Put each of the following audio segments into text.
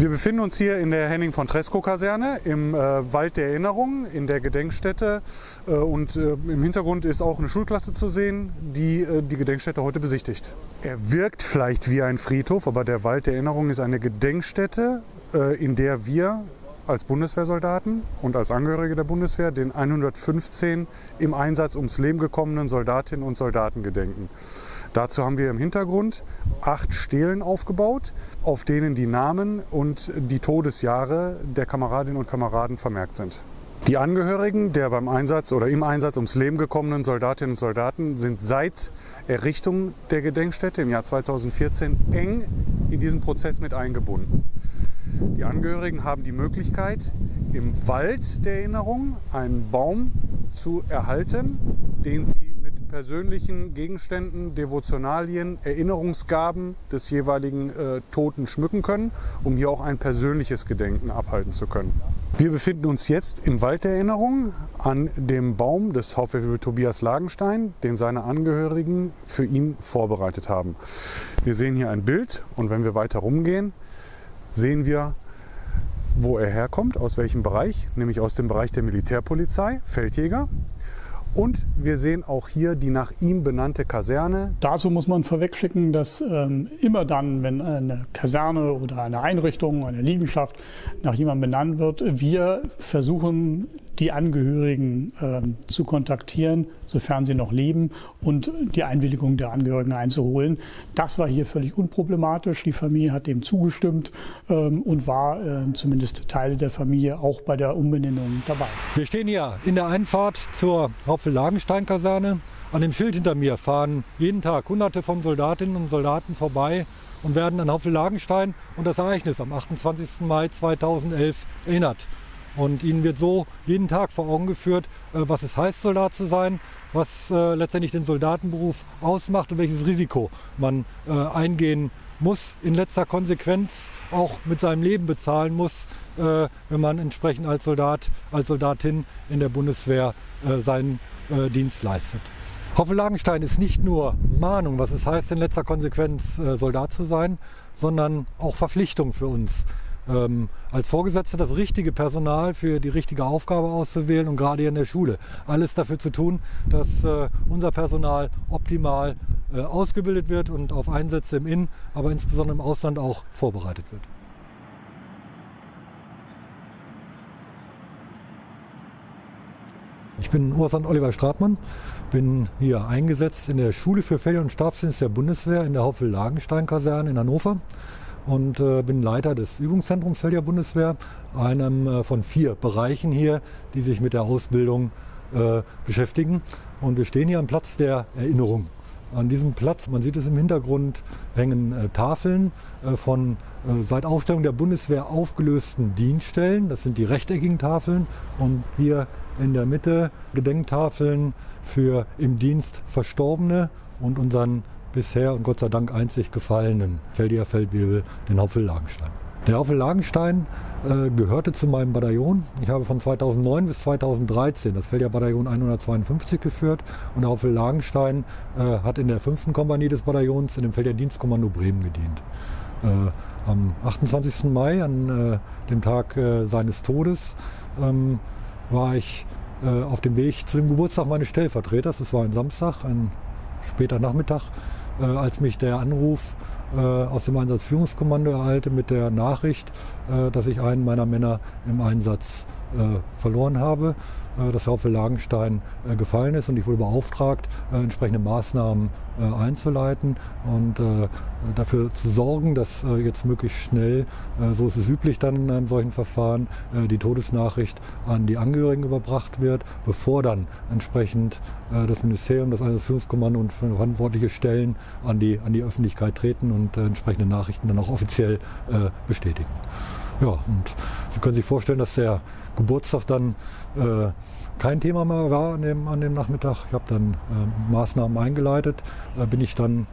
Wir befinden uns hier in der Henning-von-Tresckow-Kaserne im Wald der Erinnerung, in der Gedenkstätte. Und im Hintergrund ist auch eine Schulklasse zu sehen, die die Gedenkstätte heute besichtigt. Er wirkt vielleicht wie ein Friedhof, aber der Wald der Erinnerung ist eine Gedenkstätte, in der wir als Bundeswehrsoldaten und als Angehörige der Bundeswehr den 115 im Einsatz ums Leben gekommenen Soldatinnen und Soldaten gedenken. Dazu haben wir im Hintergrund 8 Stelen aufgebaut, auf denen die Namen und die Todesjahre der Kameradinnen und Kameraden vermerkt sind. Die Angehörigen der beim Einsatz oder im Einsatz ums Leben gekommenen Soldatinnen und Soldaten sind seit Errichtung der Gedenkstätte im Jahr 2014 eng in diesen Prozess mit eingebunden. Die Angehörigen haben die Möglichkeit, im Wald der Erinnerung einen Baum zu erhalten, den sie mit persönlichen Gegenständen, Devotionalien, Erinnerungsgaben des jeweiligen Toten schmücken können, um hier auch ein persönliches Gedenken abhalten zu können. Wir befinden uns jetzt im Wald der Erinnerung an dem Baum des Hauptfeldwebel Tobias Lagenstein, den seine Angehörigen für ihn vorbereitet haben. Wir sehen hier ein Bild und wenn wir weiter rumgehen, sehen wir, wo er herkommt, aus welchem Bereich, nämlich aus dem Bereich der Militärpolizei, Feldjäger. Und wir sehen auch hier die nach ihm benannte Kaserne. Dazu muss man vorwegschicken, dass immer dann, wenn eine Kaserne oder eine Einrichtung, eine Liegenschaft nach jemandem benannt wird, wir versuchen, die Angehörigen zu kontaktieren, sofern sie noch leben, und die Einwilligung der Angehörigen einzuholen. Das war hier völlig unproblematisch. Die Familie hat dem zugestimmt und war zumindest Teile der Familie auch bei der Umbenennung dabei. Wir stehen hier in der Einfahrt zur Hauptfeldt-Lagenstein-Kaserne. An dem Schild hinter mir fahren jeden Tag Hunderte von Soldatinnen und Soldaten vorbei und werden an Hauptfeldt-Lagenstein und das Ereignis am 28. Mai 2011 erinnert. Und ihnen wird so jeden Tag vor Augen geführt, was es heißt, Soldat zu sein, was letztendlich den Soldatenberuf ausmacht und welches Risiko man eingehen muss, in letzter Konsequenz auch mit seinem Leben bezahlen muss, wenn man entsprechend als Soldat, als Soldatin in der Bundeswehr seinen Dienst leistet. Hauptfeldt-Lagenstein ist nicht nur Mahnung, was es heißt, in letzter Konsequenz Soldat zu sein, sondern auch Verpflichtung für uns. Als Vorgesetzte das richtige Personal für die richtige Aufgabe auszuwählen und gerade hier in der Schule alles dafür zu tun, dass unser Personal optimal ausgebildet wird und auf Einsätze im In-, aber insbesondere im Ausland auch vorbereitet wird. Ich bin Oberst Oliver Stratmann, bin hier eingesetzt in der Schule für Feld- und Stabsdienst der Bundeswehr in der Hauptfeldt-Lagenstein-Kaserne in Hannover. Und bin Leiter des Übungszentrums Feldjäger Bundeswehr, einem von 4 Bereichen hier, die sich mit der Ausbildung beschäftigen. Und wir stehen hier am Platz der Erinnerung. An diesem Platz, man sieht es im Hintergrund, hängen Tafeln von seit Aufstellung der Bundeswehr aufgelösten Dienststellen. Das sind die rechteckigen Tafeln. Und hier in der Mitte Gedenktafeln für im Dienst Verstorbene und unseren bisher und Gott sei Dank einzig gefallenen Feldjäger Feldwebel, den Hauptfeldt-Lagenstein. Der Hauptfeldt-Lagenstein gehörte zu meinem Bataillon. Ich habe von 2009 bis 2013 das Feldjäger-Bataillon 152 geführt und der Hauptfeldt-Lagenstein hat in der 5. Kompanie des Bataillons in dem Feldjäger-Dienstkommando Bremen gedient. Am 28. Mai, an dem Tag seines Todes, war ich auf dem Weg zu dem Geburtstag meines Stellvertreters. Es war ein Samstag, ein später Nachmittag, als mich der Anruf aus dem Einsatzführungskommando ereilte mit der Nachricht, dass ich einen meiner Männer im Einsatz verloren habe, dass Hauptfeldt-Lagenstein gefallen ist und ich wurde beauftragt, entsprechende Maßnahmen einzuleiten und dafür zu sorgen, dass jetzt möglichst schnell, so ist es üblich dann in einem solchen Verfahren, die Todesnachricht an die Angehörigen überbracht wird, bevor dann entsprechend das Ministerium, das Einsatzführungskommando und verantwortliche Stellen an die Öffentlichkeit treten und entsprechende Nachrichten dann auch offiziell bestätigen. Ja, und Sie können sich vorstellen, dass der Geburtstag dann kein Thema mehr war an dem Nachmittag. Ich habe dann Maßnahmen eingeleitet, bin ich dann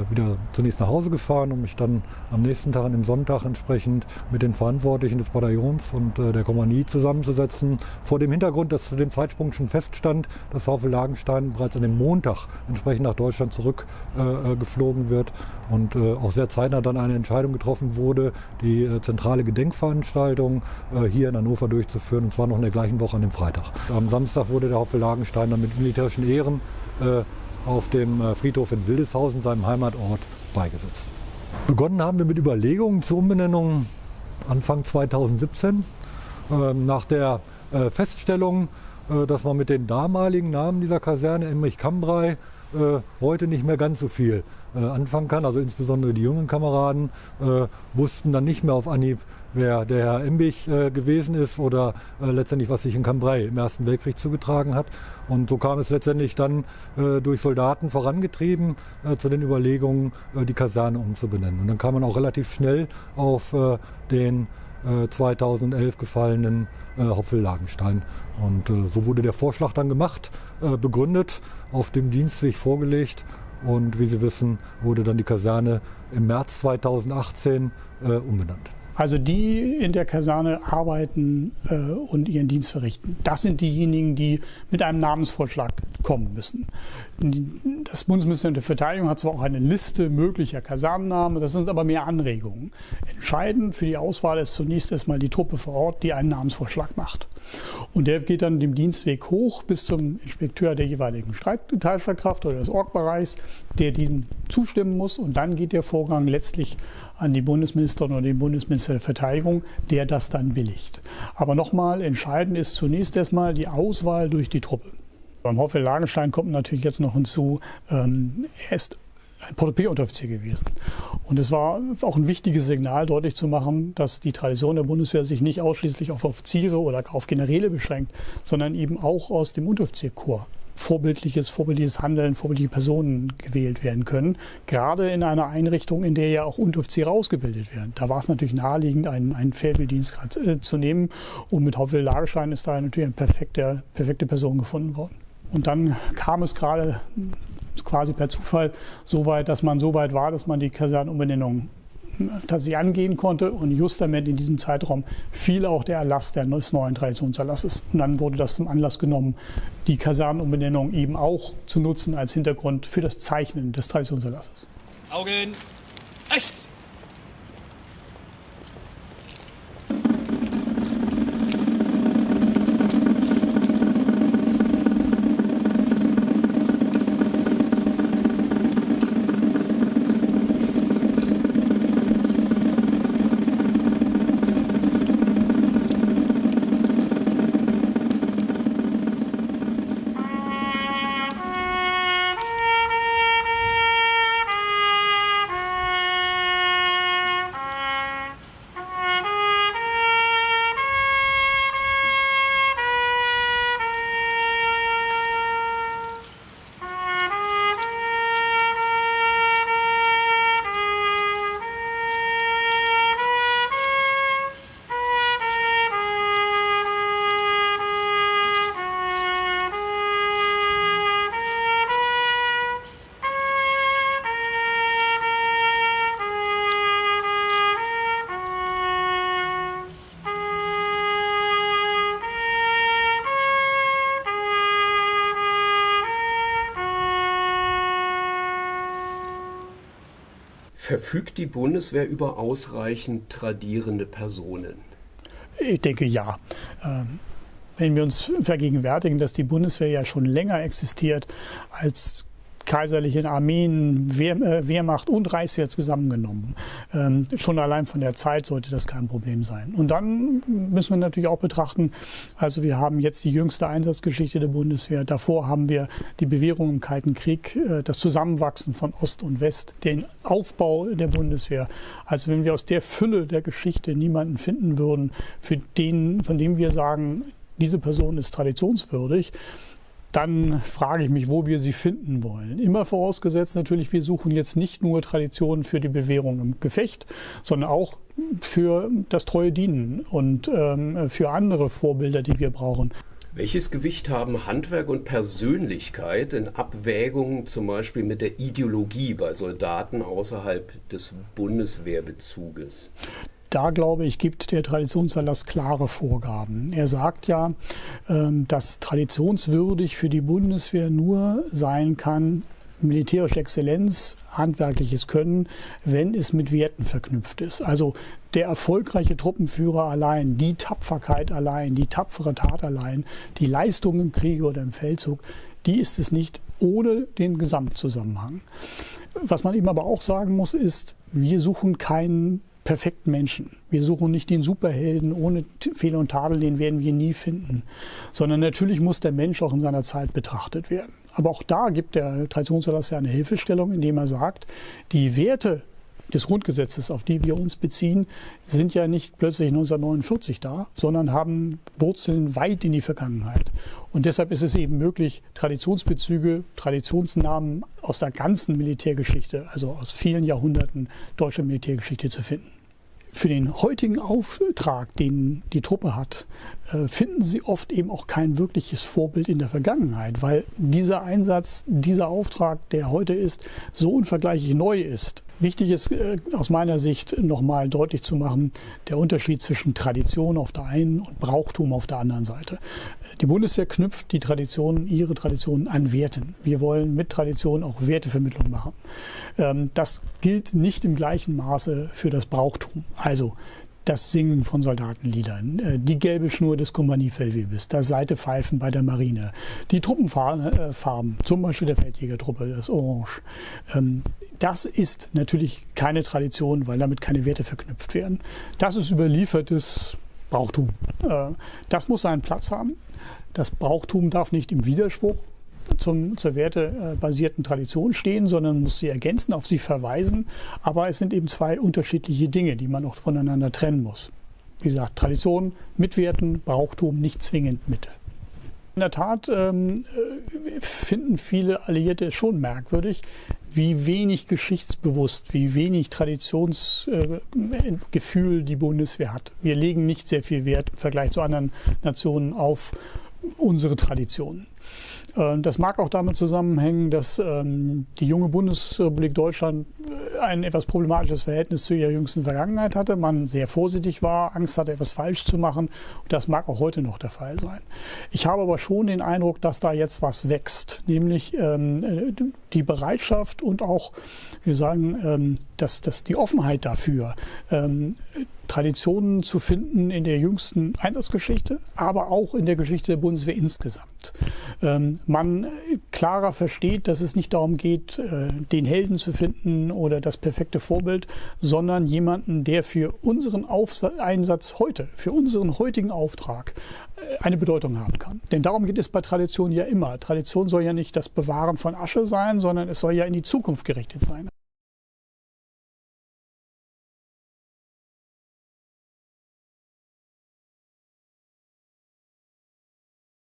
wieder zunächst nach Hause gefahren, um mich dann am nächsten Tag, an dem Sonntag, entsprechend mit den Verantwortlichen des Bataillons und der Kompanie zusammenzusetzen. Vor dem Hintergrund, dass zu dem Zeitpunkt schon feststand, dass Hauptfeld Lagenstein bereits an dem Montag entsprechend nach Deutschland zurückgeflogen wird und auch sehr zeitnah dann eine Entscheidung getroffen wurde, die zentrale Gedenkveranstaltung hier in Hannover durchzuführen, und zwar noch in der gleichen Woche an dem Freitag. Am Samstag wurde der Hauptfeld Lagenstein dann mit militärischen Ehren auf dem Friedhof in Wildeshausen, seinem Heimatort, beigesetzt. Begonnen haben wir mit Überlegungen zur Umbenennung Anfang 2017. Nach der Feststellung, dass man mit den damaligen Namen dieser Kaserne, Emmerich-Cambrai, heute nicht mehr ganz so viel anfangen kann. Also insbesondere die jungen Kameraden wussten dann nicht mehr auf Anhieb, wer der Herr Embich gewesen ist oder letztendlich, was sich in Cambrai im Ersten Weltkrieg zugetragen hat. Und so kam es letztendlich dann durch Soldaten vorangetrieben zu den Überlegungen, die Kaserne umzubenennen. Und dann kam man auch relativ schnell auf den 2011 gefallenen Hauptfeld Lagenstein. Und so wurde der Vorschlag dann gemacht, begründet, auf dem Dienstweg vorgelegt. Und wie Sie wissen, wurde dann die Kaserne im März 2018 umbenannt. Also die in der Kaserne arbeiten und ihren Dienst verrichten, das sind diejenigen, die mit einem Namensvorschlag kommen müssen. Das Bundesministerium der Verteidigung hat zwar auch eine Liste möglicher Kasernennamen, das sind aber mehr Anregungen. Entscheidend für die Auswahl ist zunächst erstmal die Truppe vor Ort, die einen Namensvorschlag macht. Und der geht dann den Dienstweg hoch bis zum Inspekteur der jeweiligen Teilstreitkraft oder des Org-Bereichs, der diesem zustimmen muss. Und dann geht der Vorgang letztlich an die Bundesministerin oder den Bundesminister der Verteidigung, der das dann billigt. Aber nochmal, entscheidend ist zunächst erstmal die Auswahl durch die Truppe. Beim Hauptfeld Lagenstein kommt natürlich jetzt noch hinzu, er ist ein Protokolunteroffizier gewesen. Und es war auch ein wichtiges Signal, deutlich zu machen, dass die Tradition der Bundeswehr sich nicht ausschließlich auf Offiziere oder auf Generäle beschränkt, sondern eben auch aus dem Unteroffizierkorps vorbildliches Handeln, vorbildliche Personen gewählt werden können. Gerade in einer Einrichtung, in der ja auch Unteroffiziere ausgebildet werden. Da war es natürlich naheliegend, einen Feldwebeldienstgrad zu nehmen. Und mit Hauptfeld Lagenstein ist da natürlich eine perfekte Person gefunden worden. Und dann kam es gerade quasi per Zufall so weit, dass man so weit war, dass man die Kasernenumbenennung tatsächlich angehen konnte. Und justament in diesem Zeitraum fiel auch der Erlass des neuen Traditionserlasses. Und dann wurde das zum Anlass genommen, die Kasernenumbenennung eben auch zu nutzen als Hintergrund für das Zeichnen des Traditionserlasses. Augen rechts! Verfügt die Bundeswehr über ausreichend tradierende Personen? Ich denke ja. Wenn wir uns vergegenwärtigen, dass die Bundeswehr ja schon länger existiert als kaiserliche Armeen, Wehrmacht und Reichswehr zusammengenommen. Schon allein von der Zeit sollte das kein Problem sein. Und dann müssen wir natürlich auch betrachten, also wir haben jetzt die jüngste Einsatzgeschichte der Bundeswehr. Davor haben wir die Bewährung im Kalten Krieg, das Zusammenwachsen von Ost und West, den Aufbau der Bundeswehr. Also wenn wir aus der Fülle der Geschichte niemanden finden würden, von dem wir sagen, diese Person ist traditionswürdig, dann frage ich mich, wo wir sie finden wollen. Immer vorausgesetzt natürlich, wir suchen jetzt nicht nur Traditionen für die Bewährung im Gefecht, sondern auch für das treue Dienen und für andere Vorbilder, die wir brauchen. Welches Gewicht haben Handwerk und Persönlichkeit in Abwägung zum Beispiel mit der Ideologie bei Soldaten außerhalb des Bundeswehrbezuges? Da, glaube ich, gibt der Traditionserlass klare Vorgaben. Er sagt ja, dass traditionswürdig für die Bundeswehr nur sein kann, militärische Exzellenz, handwerkliches Können, wenn es mit Werten verknüpft ist. Also der erfolgreiche Truppenführer allein, die Tapferkeit allein, die tapfere Tat allein, die Leistung im Kriege oder im Feldzug, die ist es nicht ohne den Gesamtzusammenhang. Was man eben aber auch sagen muss, ist, wir suchen keinen perfekten Menschen. Wir suchen nicht den Superhelden ohne Fehler und Tadel, den werden wir nie finden. Sondern natürlich muss der Mensch auch in seiner Zeit betrachtet werden. Aber auch da gibt der Traditionserlass ja eine Hilfestellung, indem er sagt, die Werte des Grundgesetzes, auf die wir uns beziehen, sind ja nicht plötzlich 1949 da, sondern haben Wurzeln weit in die Vergangenheit. Und deshalb ist es eben möglich, Traditionsbezüge, Traditionsnamen aus der ganzen Militärgeschichte, also aus vielen Jahrhunderten deutscher Militärgeschichte zu finden. Für den heutigen Auftrag, den die Truppe hat, finden Sie oft eben auch kein wirkliches Vorbild in der Vergangenheit, weil dieser Einsatz, dieser Auftrag, der heute ist, so unvergleichlich neu ist. Wichtig ist aus meiner Sicht nochmal deutlich zu machen, der Unterschied zwischen Tradition auf der einen und Brauchtum auf der anderen Seite. Die Bundeswehr knüpft die Traditionen, ihre Traditionen an Werten. Wir wollen mit Traditionen auch Wertevermittlung machen. Das gilt nicht im gleichen Maße für das Brauchtum. Also das Singen von Soldatenliedern, die gelbe Schnur des Kompaniefeldwebels, das Seitepfeifen bei der Marine, die Truppenfarben, zum Beispiel der Feldjägertruppe, das Orange. Das ist natürlich keine Tradition, weil damit keine Werte verknüpft werden. Das ist überliefertes Brauchtum. Das muss seinen Platz haben. Das Brauchtum darf nicht im Widerspruch zur wertebasierten Tradition stehen, sondern muss sie ergänzen, auf sie verweisen. Aber es sind eben zwei unterschiedliche Dinge, die man auch voneinander trennen muss. Wie gesagt, Tradition mit Werten, Brauchtum nicht zwingend mit. In der Tat finden viele Alliierte es schon merkwürdig, wie wenig geschichtsbewusst, wie wenig Traditionsgefühl die Bundeswehr hat. Wir legen nicht sehr viel Wert im Vergleich zu anderen Nationen auf unsere Traditionen. Das mag auch damit zusammenhängen, dass die junge Bundesrepublik Deutschland ein etwas problematisches Verhältnis zu ihrer jüngsten Vergangenheit hatte. Man sehr vorsichtig war, Angst hatte, etwas falsch zu machen. Und das mag auch heute noch der Fall sein. Ich habe aber schon den Eindruck, dass da jetzt was wächst, nämlich die Bereitschaft und auch, wir sagen, dass die Offenheit dafür, Traditionen zu finden in der jüngsten Einsatzgeschichte, aber auch in der Geschichte der Bundeswehr insgesamt. Man klarer versteht, dass es nicht darum geht, den Helden zu finden oder das perfekte Vorbild, sondern jemanden, der für unseren Einsatz heute, für unseren heutigen Auftrag eine Bedeutung haben kann. Denn darum geht es bei Tradition ja immer. Tradition soll ja nicht das Bewahren von Asche sein, sondern es soll ja in die Zukunft gerichtet sein.